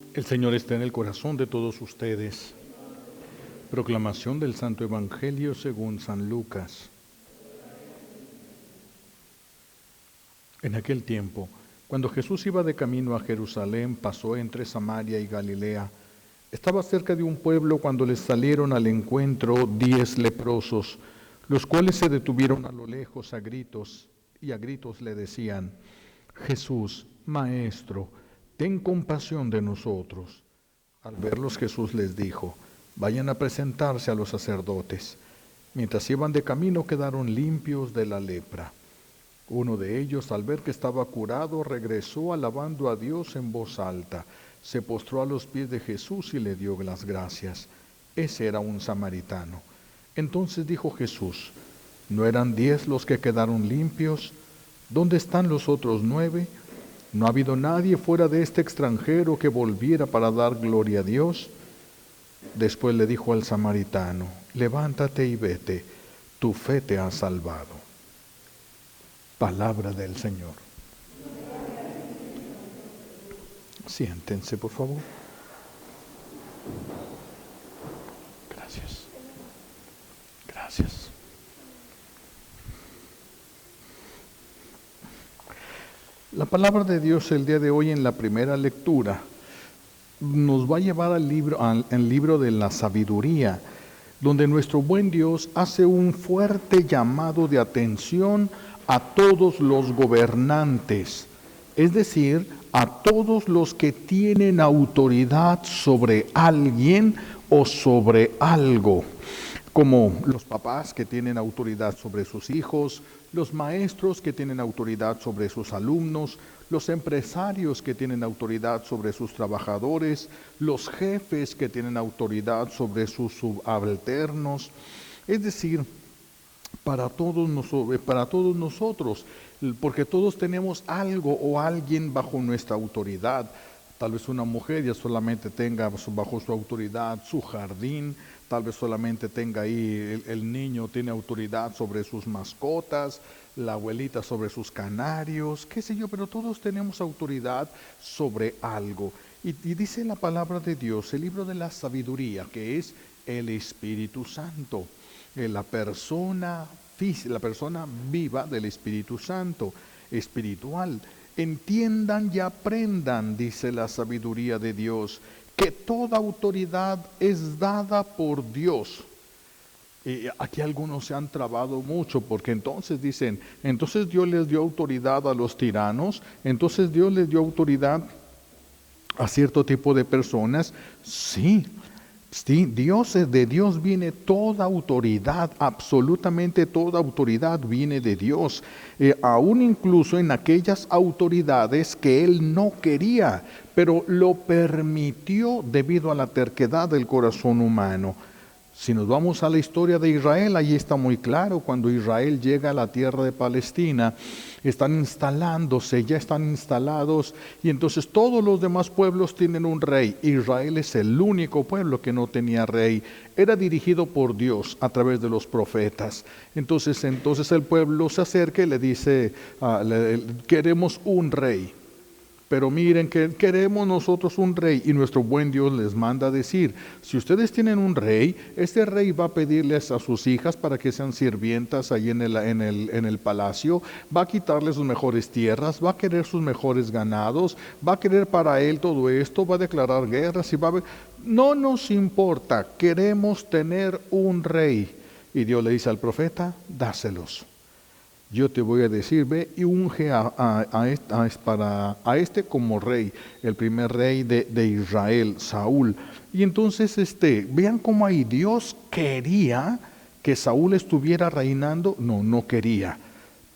El Señor está en el corazón de todos ustedes. Proclamación del Santo Evangelio según San Lucas. En aquel tiempo, cuando Jesús iba de camino a Jerusalén, pasó entre Samaria y Galilea. Estaba cerca de un pueblo cuando les salieron al encuentro 10 leprosos, los cuales se detuvieron a lo lejos a gritos, y a gritos le decían: Jesús, Maestro, ten compasión de nosotros. Al verlos Jesús les dijo: vayan a presentarse a los sacerdotes. Mientras iban de camino quedaron limpios de la lepra. Uno de ellos, al ver que estaba curado, regresó alabando a Dios en voz alta. Se postró a los pies de Jesús y le dio las gracias. Ese era un samaritano. Entonces dijo Jesús: ¿no eran 10 los que quedaron limpios? ¿Dónde están los otros 9? ¿No ha habido nadie fuera de este extranjero que volviera para dar gloria a Dios? Después le dijo al samaritano: levántate y vete, tu fe te ha salvado. Palabra del Señor. Siéntense, por favor. Gracias. Gracias. La palabra de Dios el día de hoy en la primera lectura nos va a llevar al libro de la sabiduría, donde nuestro buen Dios hace un fuerte llamado de atención a todos los gobernantes, es decir, a todos los que tienen autoridad sobre alguien o sobre algo, como los papás que tienen autoridad sobre sus hijos, los maestros que tienen autoridad sobre sus alumnos, los empresarios que tienen autoridad sobre sus trabajadores, los jefes que tienen autoridad sobre sus subalternos, es decir, para todos nosotros, porque todos tenemos algo o alguien bajo nuestra autoridad. Tal vez una mujer ya solamente tenga bajo su autoridad su jardín, tal vez solamente tenga ahí, el niño tiene autoridad sobre sus mascotas, la abuelita sobre sus canarios, qué sé yo, pero todos tenemos autoridad sobre algo. Y dice la palabra de Dios, el libro de la sabiduría, que es el Espíritu Santo, la persona viva del Espíritu Santo, espiritual. Entiendan y aprendan, dice la sabiduría de Dios, que toda autoridad es dada por Dios. Aquí algunos se han trabado mucho porque entonces dicen, entonces Dios les dio autoridad a los tiranos, entonces Dios les dio autoridad a cierto tipo de personas. Sí, de Dios viene toda autoridad, absolutamente toda autoridad viene de Dios, aún incluso en aquellas autoridades que Él no quería, pero lo permitió debido a la terquedad del corazón humano. Si nos vamos a la historia de Israel, ahí está muy claro, cuando Israel llega a la tierra de Palestina, están instalándose, ya están instalados, y entonces todos los demás pueblos tienen un rey. Israel es el único pueblo que no tenía rey, era dirigido por Dios a través de los profetas. Entonces el pueblo se acerca y le dice, queremos un rey. Pero miren que queremos nosotros un rey, y nuestro buen Dios les manda a decir: si ustedes tienen un rey, este rey va a pedirles a sus hijas para que sean sirvientas ahí en el palacio, va a quitarles sus mejores tierras, va a querer sus mejores ganados, va a querer para él todo esto, va a declarar guerras y va a ver. No nos importa, queremos tener un rey. Y Dios le dice al profeta: dáselos. Yo te voy a decir, ve y unge a este como rey, el primer rey de Israel, Saúl. Y entonces vean cómo ahí Dios quería que Saúl estuviera reinando. No quería,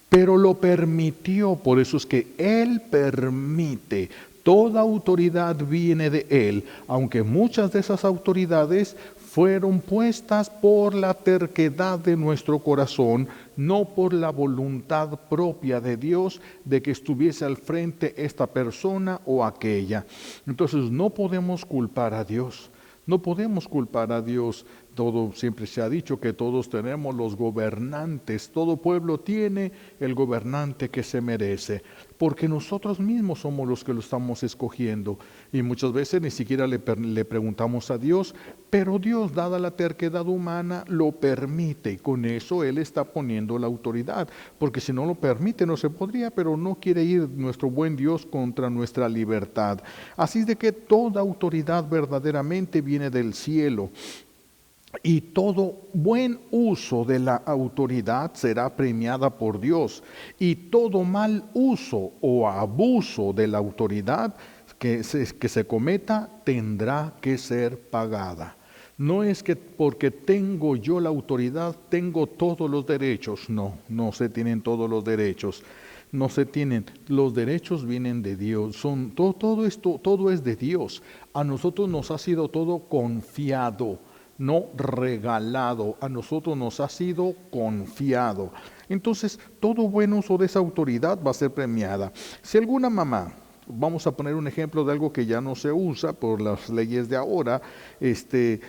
pero lo permitió. Por eso es que Él permite. Toda autoridad viene de Él, aunque muchas de esas autoridades fueron puestas por la terquedad de nuestro corazón, no por la voluntad propia de Dios de que estuviese al frente esta persona o aquella. Entonces no podemos culpar a Dios. No podemos culpar a Dios todo siempre se ha dicho que todos tenemos los gobernantes, todo pueblo tiene el gobernante que se merece, porque nosotros mismos somos los que lo estamos escogiendo y muchas veces ni siquiera le preguntamos a Dios, pero Dios, dada la terquedad humana, lo permite y con eso Él está poniendo la autoridad, porque si no lo permite no se podría, pero no quiere ir nuestro buen Dios contra nuestra libertad. Así es de que toda autoridad verdaderamente viene del cielo. Y todo buen uso de la autoridad será premiada por Dios. Y todo mal uso o abuso de la autoridad que se cometa tendrá que ser pagada. No es que porque tengo yo la autoridad tengo todos los derechos. No, no se tienen todos los derechos. No se tienen. Los derechos vienen de Dios. Todo esto, todo es de Dios. A nosotros nos ha sido todo confiado, no regalado, a nosotros nos ha sido confiado. Entonces, todo buen uso de esa autoridad va a ser premiada. Si alguna mamá, vamos a poner un ejemplo de algo que ya no se usa por las leyes de ahora,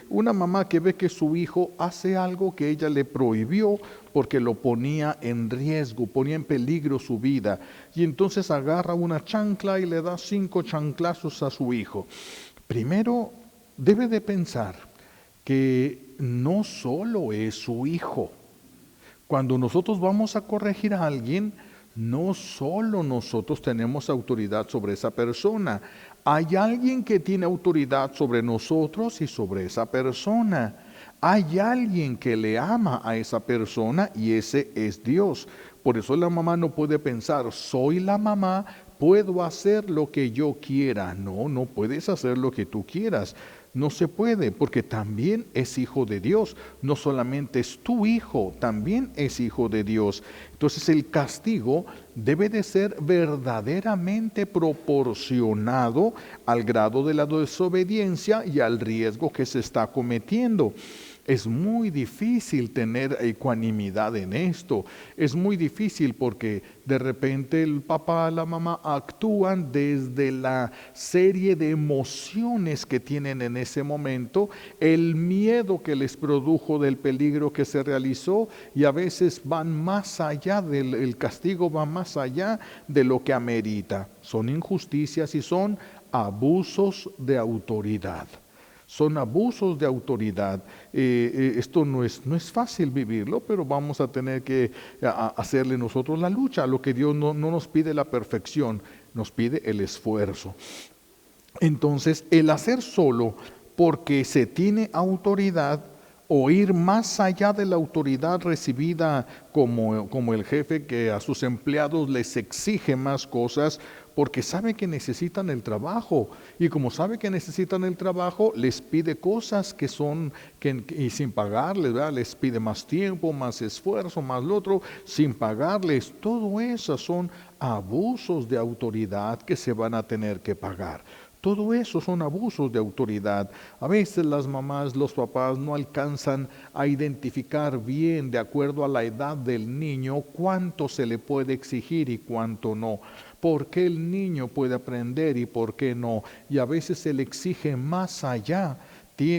una mamá que ve que su hijo hace algo que ella le prohibió porque lo ponía en riesgo, ponía en peligro su vida, y entonces agarra una chancla y le da 5 chanclazos a su hijo. Primero, debe de pensar que no solo es su hijo. Cuando nosotros vamos a corregir a alguien, no solo nosotros tenemos autoridad sobre esa persona. Hay alguien que tiene autoridad sobre nosotros y sobre esa persona. Hay alguien que le ama a esa persona y ese es Dios. Por eso la mamá no puede pensar, soy la mamá, puedo hacer lo que yo quiera. No, no puedes hacer lo que tú quieras. No se puede, porque también es hijo de Dios. No solamente es tu hijo, también es hijo de Dios. Entonces el castigo debe de ser verdaderamente proporcionado al grado de la desobediencia y al riesgo que se está cometiendo. Es muy difícil tener ecuanimidad en esto. Es muy difícil porque de repente el papá, la mamá actúan desde la serie de emociones que tienen en ese momento, el miedo que les produjo del peligro que se realizó, y a veces van más allá el castigo va más allá de lo que amerita. Son injusticias y son abusos de autoridad. Son abusos de autoridad. Esto no es fácil vivirlo, pero vamos a tener que hacerle nosotros la lucha. Lo que Dios no nos pide la perfección, nos pide el esfuerzo. Entonces, el hacer solo porque se tiene autoridad o ir más allá de la autoridad recibida como el jefe que a sus empleados les exige más cosas, porque sabe que necesitan el trabajo, y como sabe que necesitan el trabajo, les pide cosas y sin pagarles, ¿verdad? Les pide más tiempo, más esfuerzo, más lo otro, sin pagarles. Todo eso son abusos de autoridad que se van a tener que pagar. Todo eso son abusos de autoridad. A veces las mamás, los papás no alcanzan a identificar bien, de acuerdo a la edad del niño, cuánto se le puede exigir y cuánto no. ¿Por qué el niño puede aprender y por qué no? Y a veces se le exige más allá.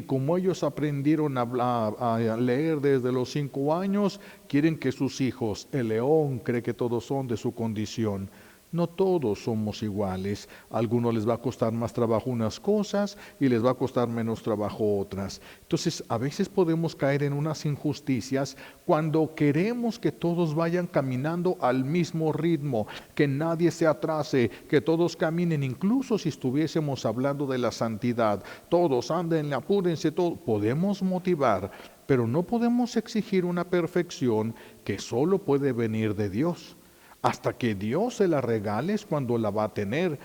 Como ellos aprendieron a leer desde los 5 años, quieren que sus hijos, el león cree que todos son de su condición. No todos somos iguales. A algunos les va a costar más trabajo unas cosas y les va a costar menos trabajo otras. Entonces, a veces podemos caer en unas injusticias cuando queremos que todos vayan caminando al mismo ritmo, que nadie se atrase, que todos caminen, incluso si estuviésemos hablando de la santidad. Todos anden, apúrense, todos. Podemos motivar, pero no podemos exigir una perfección que solo puede venir de Dios. Hasta que Dios se la regale es cuando la va a tener.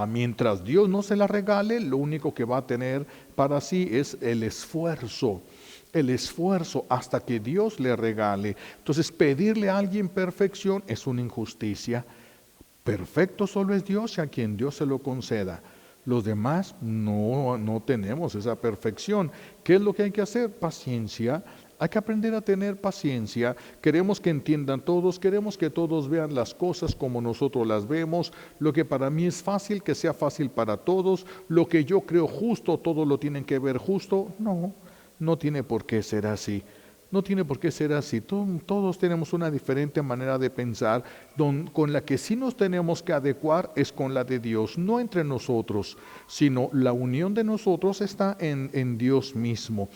Mientras Dios no se la regale, lo único que va a tener para sí es el esfuerzo. El esfuerzo hasta que Dios le regale. Entonces, pedirle a alguien perfección es una injusticia. Perfecto solo es Dios y a quien Dios se lo conceda. Los demás no tenemos esa perfección. ¿Qué es lo que hay que hacer? Paciencia. Hay que aprender a tener paciencia. Queremos que entiendan todos, queremos que todos vean las cosas como nosotros las vemos. Lo que para mí es fácil, que sea fácil para todos. Lo que yo creo justo, todos lo tienen que ver justo. No, No tiene por qué ser así. No tiene por qué ser así. Todos tenemos una diferente manera de pensar, con la que sí nos tenemos que adecuar es con la de Dios, no entre nosotros, sino la unión de nosotros está en Dios mismo.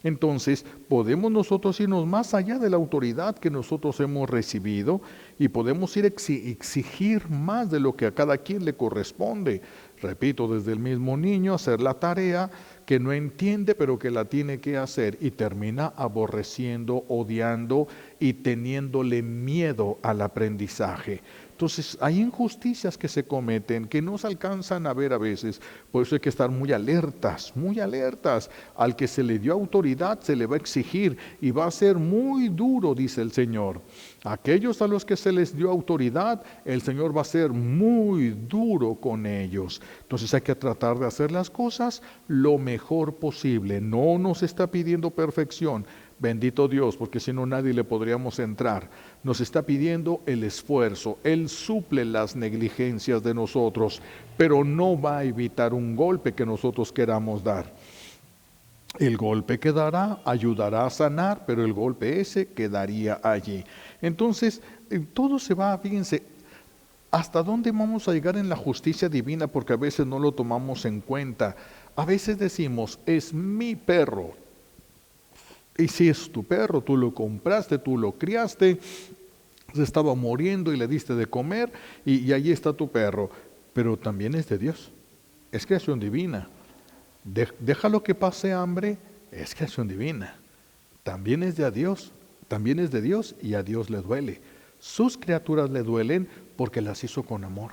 Entonces, podemos nosotros irnos más allá de la autoridad que nosotros hemos recibido y podemos ir exigir más de lo que a cada quien le corresponde. Repito, desde el mismo niño hacer la tarea que no entiende pero que la tiene que hacer y termina aborreciendo, odiando y teniéndole miedo al aprendizaje. Entonces hay injusticias que se cometen que no se alcanzan a ver a veces, por eso hay que estar muy alertas, muy alertas. Al que se le dio autoridad se le va a exigir y va a ser muy duro, dice el Señor. Aquellos a los que se les dio autoridad, el Señor va a ser muy duro con ellos. Entonces hay que tratar de hacer las cosas lo mejor posible. No nos está pidiendo perfección, bendito Dios, porque si no nadie le podríamos entrar. Nos está pidiendo el esfuerzo. Él suple las negligencias de nosotros, pero no va a evitar un golpe que nosotros queramos dar. El golpe que dará ayudará a sanar, pero el golpe ese quedaría allí. Entonces, todo se va, fíjense, ¿hasta dónde vamos a llegar en la justicia divina? Porque a veces no lo tomamos en cuenta. A veces decimos, es mi perro. Y si es tu perro, tú lo compraste, tú lo criaste, se estaba muriendo y le diste de comer y allí está tu perro. Pero también es de Dios, es creación divina. Déjalo que pase hambre, es creación divina. También es de Dios, también es de Dios y a Dios le duele. Sus criaturas le duelen porque las hizo con amor.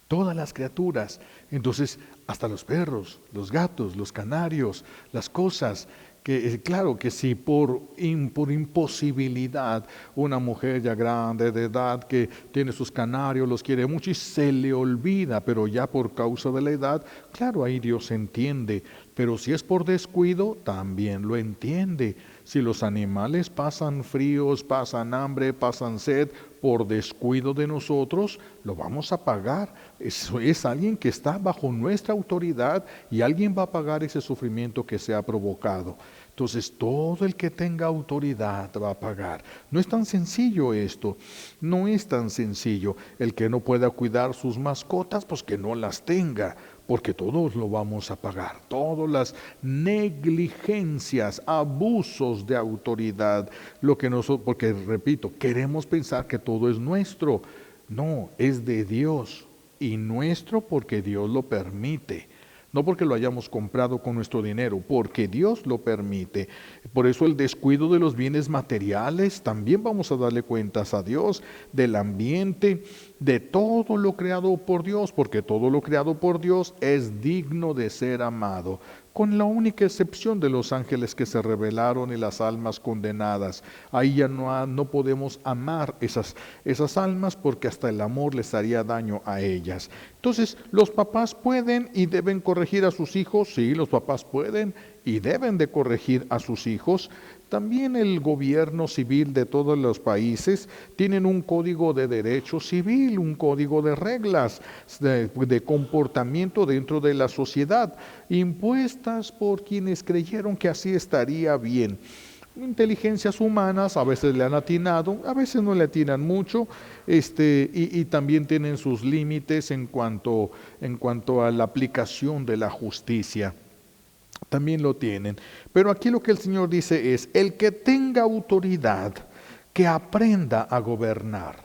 Todas las criaturas, entonces hasta los perros, los gatos, los canarios, las cosas, que claro que si por imposibilidad una mujer ya grande de edad que tiene sus canarios, los quiere mucho y se le olvida, pero ya por causa de la edad, claro, ahí Dios entiende, pero si es por descuido, también lo entiende. Si los animales pasan fríos, pasan hambre, pasan sed, por descuido de nosotros, lo vamos a pagar. Eso es alguien que está bajo nuestra autoridad y alguien va a pagar ese sufrimiento que se ha provocado. Entonces, todo el que tenga autoridad va a pagar. No es tan sencillo esto, no es tan sencillo. El que no pueda cuidar sus mascotas, pues que no las tenga, porque todos lo vamos a pagar. Todas las negligencias, abusos de autoridad, lo que nosotros, porque repito, queremos pensar que todo es nuestro. No, es de Dios y nuestro porque Dios lo permite. No porque lo hayamos comprado con nuestro dinero, porque Dios lo permite. Por eso el descuido de los bienes materiales, también vamos a darle cuentas a Dios, del ambiente, de todo lo creado por Dios, porque todo lo creado por Dios es digno de ser amado, con la única excepción de los ángeles que se rebelaron y las almas condenadas. Ahí ya no podemos amar esas almas porque hasta el amor les haría daño a ellas. Entonces, los papás pueden y deben corregir a sus hijos, sí, los papás pueden y deben de corregir a sus hijos. También el gobierno civil de todos los países tienen un código de derecho civil, un código de reglas de comportamiento dentro de la sociedad, impuestas por quienes creyeron que así estaría bien. Inteligencias humanas, a veces le han atinado, a veces no le atinan mucho, y también tienen sus límites en cuanto a la aplicación de la justicia. También lo tienen. Pero aquí lo que el Señor dice es, el que tenga autoridad, que aprenda a gobernar.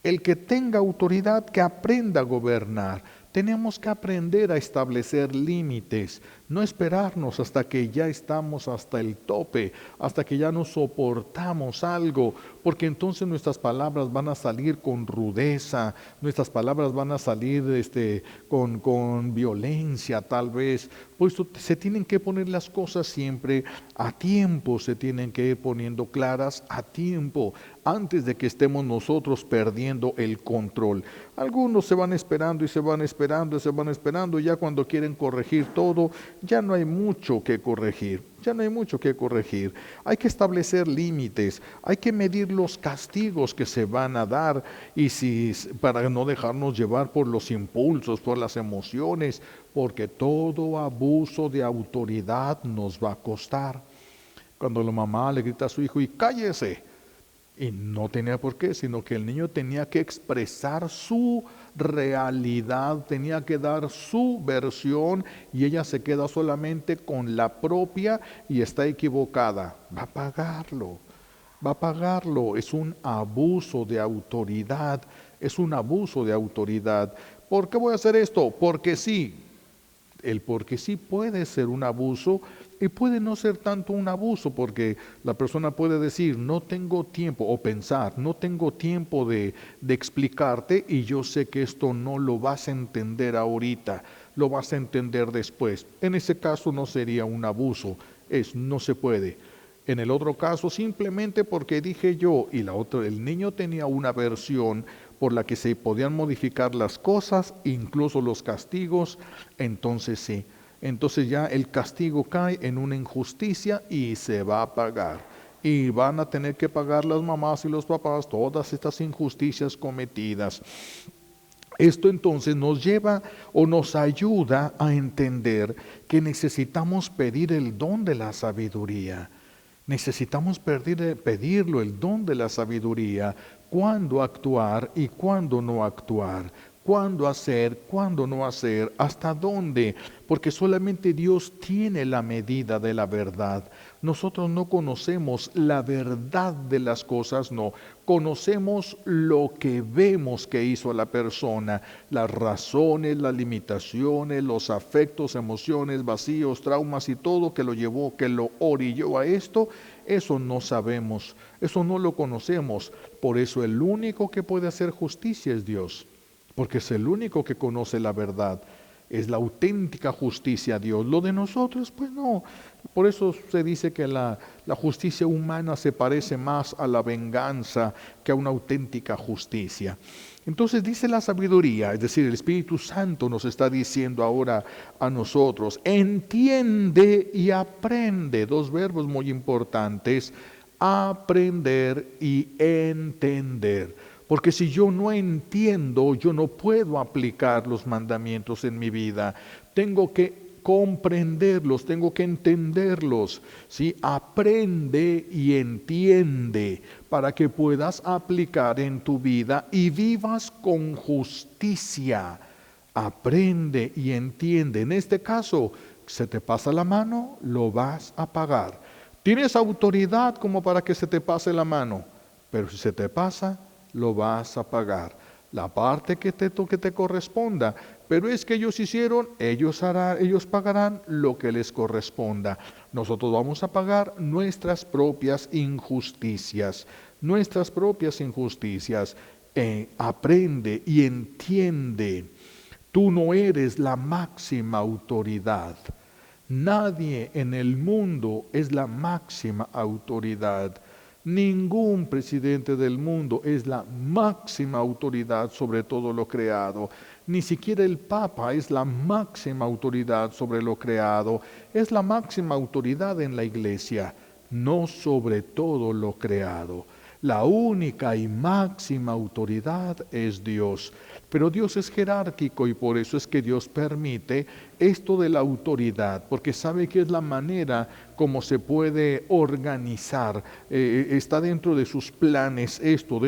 El que tenga autoridad, que aprenda a gobernar. Tenemos que aprender a establecer límites, no esperarnos hasta que ya estamos hasta el tope, hasta que ya no soportamos algo, porque entonces nuestras palabras van a salir con rudeza, nuestras palabras van a salir con violencia tal vez. Por eso se tienen que poner las cosas siempre a tiempo, se tienen que ir poniendo claras a tiempo, antes de que estemos nosotros perdiendo el control. Algunos se van esperando y se van esperando y se van esperando, y ya cuando quieren corregir todo, ya no hay mucho que corregir, ya no hay mucho que corregir. Hay que establecer límites, hay que medir los castigos que se van a dar, y para no dejarnos llevar por los impulsos, por las emociones, porque todo abuso de autoridad nos va a costar. Cuando la mamá le grita a su hijo y cállese, y no tenía por qué, sino que el niño tenía que expresar su realidad, tenía que dar su versión y ella se queda solamente con la propia y está equivocada. Va a pagarlo, va a pagarlo. Es un abuso de autoridad, es un abuso de autoridad. ¿Por qué voy a hacer esto? Porque sí. El porque sí puede ser un abuso y puede no ser tanto un abuso, porque la persona puede decir, no tengo tiempo, o pensar, no tengo tiempo de explicarte y yo sé que esto no lo vas a entender ahorita, lo vas a entender después. En ese caso no sería un abuso, no se puede. En el otro caso, simplemente porque dije yo y el niño tenía una versión por la que se podían modificar las cosas, incluso los castigos, entonces sí. Entonces ya el castigo cae en una injusticia y se va a pagar. Y van a tener que pagar las mamás y los papás todas estas injusticias cometidas. Esto entonces nos lleva o nos ayuda a entender que necesitamos pedir el don de la sabiduría. Necesitamos pedirlo, el don de la sabiduría, cuándo actuar y cuándo no actuar, cuándo hacer, cuándo no hacer, hasta dónde, porque solamente Dios tiene la medida de la verdad. Nosotros no conocemos la verdad de las cosas, no. Conocemos lo que vemos que hizo la persona, las razones, las limitaciones, los afectos, emociones, vacíos, traumas y todo que lo llevó, que lo orilló a esto. Eso no sabemos, eso no lo conocemos. Por eso el único que puede hacer justicia es Dios, porque es el único que conoce la verdad. Es la auténtica justicia Dios. Lo de nosotros, pues no. Por eso se dice que la justicia humana se parece más a la venganza que a una auténtica justicia. Entonces dice la sabiduría, es decir, el Espíritu Santo nos está diciendo ahora a nosotros, entiende y aprende, dos verbos muy importantes, aprender y entender. Porque si yo no entiendo, yo no puedo aplicar los mandamientos en mi vida. Tengo que comprenderlos, tengo que entenderlos. ¿Sí? Aprende y entiende para que puedas aplicar en tu vida y vivas con justicia. Aprende y entiende. En este caso, se te pasa la mano, lo vas a pagar. Tienes autoridad como para que se te pase la mano, pero si se te pasa, lo vas a pagar. La parte que te corresponda. Pero es que ellos hicieron, ellos pagarán lo que les corresponda. Nosotros vamos a pagar nuestras propias injusticias. Nuestras propias injusticias. Aprende y entiende. Tú no eres la máxima autoridad. Nadie en el mundo es la máxima autoridad. Ningún presidente del mundo es la máxima autoridad sobre todo lo creado. Ni siquiera el Papa es la máxima autoridad sobre lo creado. Es la máxima autoridad en la Iglesia, no sobre todo lo creado. La única y máxima autoridad es Dios. Pero Dios es jerárquico y por eso es que Dios permite esto de la autoridad, porque sabe que es la manera como se puede organizar. Está dentro de sus planes esto,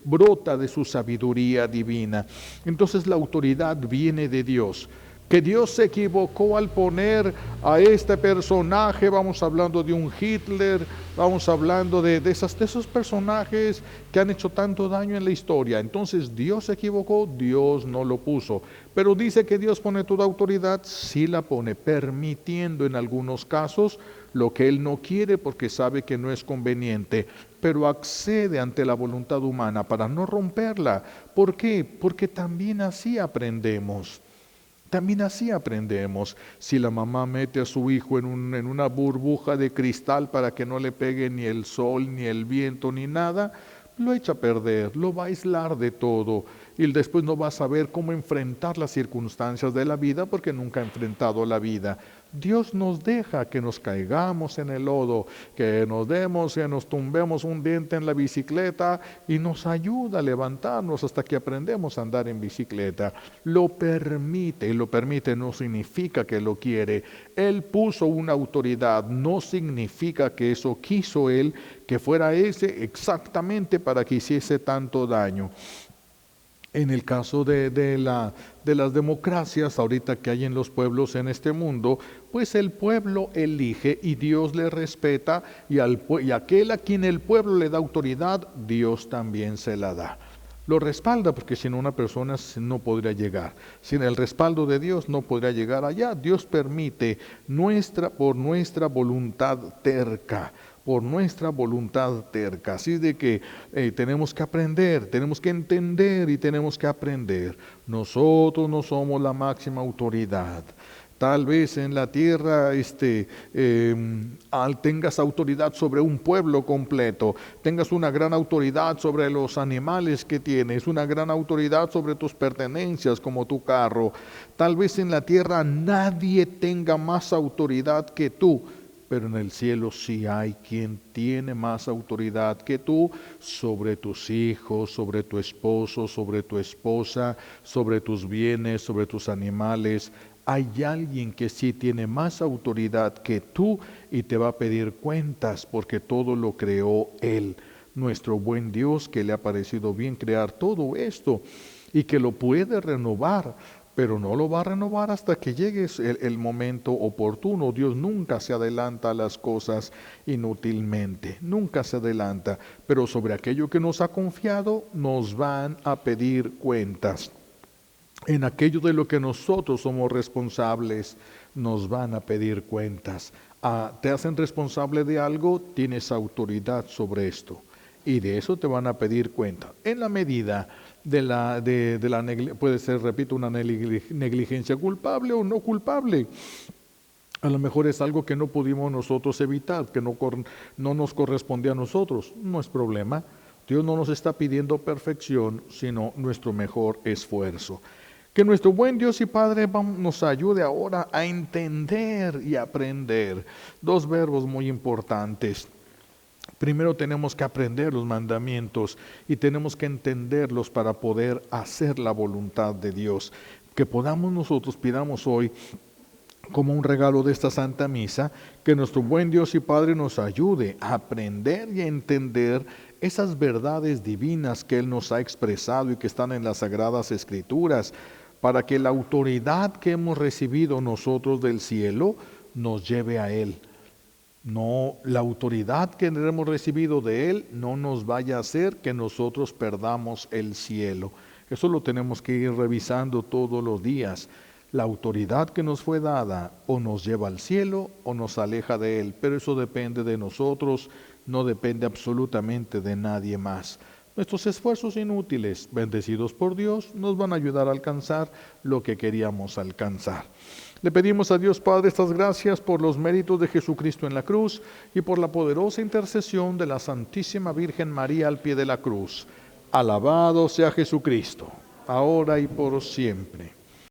brota de su sabiduría divina. Entonces la autoridad viene de Dios. Que Dios se equivocó al poner a este personaje, vamos hablando de un Hitler, vamos hablando de esos personajes que han hecho tanto daño en la historia. Entonces Dios se equivocó, Dios no lo puso. Pero dice que Dios pone toda autoridad, sí la pone, permitiendo en algunos casos lo que Él no quiere porque sabe que no es conveniente, pero accede ante la voluntad humana para no romperla. ¿Por qué? Porque también así aprendemos. También así aprendemos. Si la mamá mete a su hijo en una burbuja de cristal para que no le pegue ni el sol, ni el viento, ni nada, lo echa a perder, lo va a aislar de todo. y después no va a saber cómo enfrentar las circunstancias de la vida porque nunca ha enfrentado la vida. Dios nos deja que nos caigamos en el lodo, que nos demos, que nos tumbemos un diente en la bicicleta y nos ayuda a levantarnos hasta que aprendemos a andar en bicicleta. Lo permite, y lo permite no significa que lo quiere. Él puso una autoridad, no significa que eso quiso Él, que fuera ese exactamente para que hiciese tanto daño. En el caso de las democracias, ahorita que hay en los pueblos en este mundo, pues el pueblo elige y Dios le respeta y aquel a quien el pueblo le da autoridad, Dios también se la da. Lo respalda porque si no una persona no podría llegar. Sin el respaldo de Dios no podría llegar allá. Dios permite por nuestra voluntad terca. Por nuestra voluntad terca. Así de que tenemos que aprender, tenemos que entender y tenemos que aprender. Nosotros no somos la máxima autoridad. Tal vez en la tierra tengas autoridad sobre un pueblo completo, tengas una gran autoridad sobre los animales que tienes, una gran autoridad sobre tus pertenencias como tu carro. Tal vez en la tierra nadie tenga más autoridad que tú, pero en el cielo sí hay quien tiene más autoridad que tú sobre tus hijos, sobre tu esposo, sobre tu esposa, sobre tus bienes, sobre tus animales. Hay alguien que sí tiene más autoridad que tú y te va a pedir cuentas porque todo lo creó Él. Nuestro buen Dios, que le ha parecido bien crear todo esto y que lo puede renovar, pero no lo va a renovar hasta que llegue el momento oportuno. Dios nunca se adelanta a las cosas inútilmente, nunca se adelanta, pero sobre aquello que nos ha confiado nos van a pedir cuentas. En aquello de lo que nosotros somos responsables, nos van a pedir cuentas. Te hacen responsable de algo, tienes autoridad sobre esto. Y de eso te van a pedir cuenta. En la medida puede ser, repito, una negligencia culpable o no culpable. A lo mejor es algo que no pudimos nosotros evitar, que no nos corresponde a nosotros. No es problema. Dios no nos está pidiendo perfección, sino nuestro mejor esfuerzo. Que nuestro buen Dios y Padre nos ayude ahora a entender y aprender. Dos verbos muy importantes. Primero tenemos que aprender los mandamientos y tenemos que entenderlos para poder hacer la voluntad de Dios. Que pidamos hoy como un regalo de esta Santa Misa, que nuestro buen Dios y Padre nos ayude a aprender y a entender esas verdades divinas que Él nos ha expresado y que están en las Sagradas Escrituras, para que la autoridad que hemos recibido nosotros del cielo nos lleve a Él. No, la autoridad que hemos recibido de Él no nos vaya a hacer que nosotros perdamos el cielo. Eso lo tenemos que ir revisando todos los días. La autoridad que nos fue dada o nos lleva al cielo o nos aleja de Él, pero eso depende de nosotros, no depende absolutamente de nadie más. Nuestros esfuerzos inútiles, bendecidos por Dios, nos van a ayudar a alcanzar lo que queríamos alcanzar. Le pedimos a Dios Padre estas gracias por los méritos de Jesucristo en la cruz y por la poderosa intercesión de la Santísima Virgen María al pie de la cruz. Alabado sea Jesucristo, ahora y por siempre.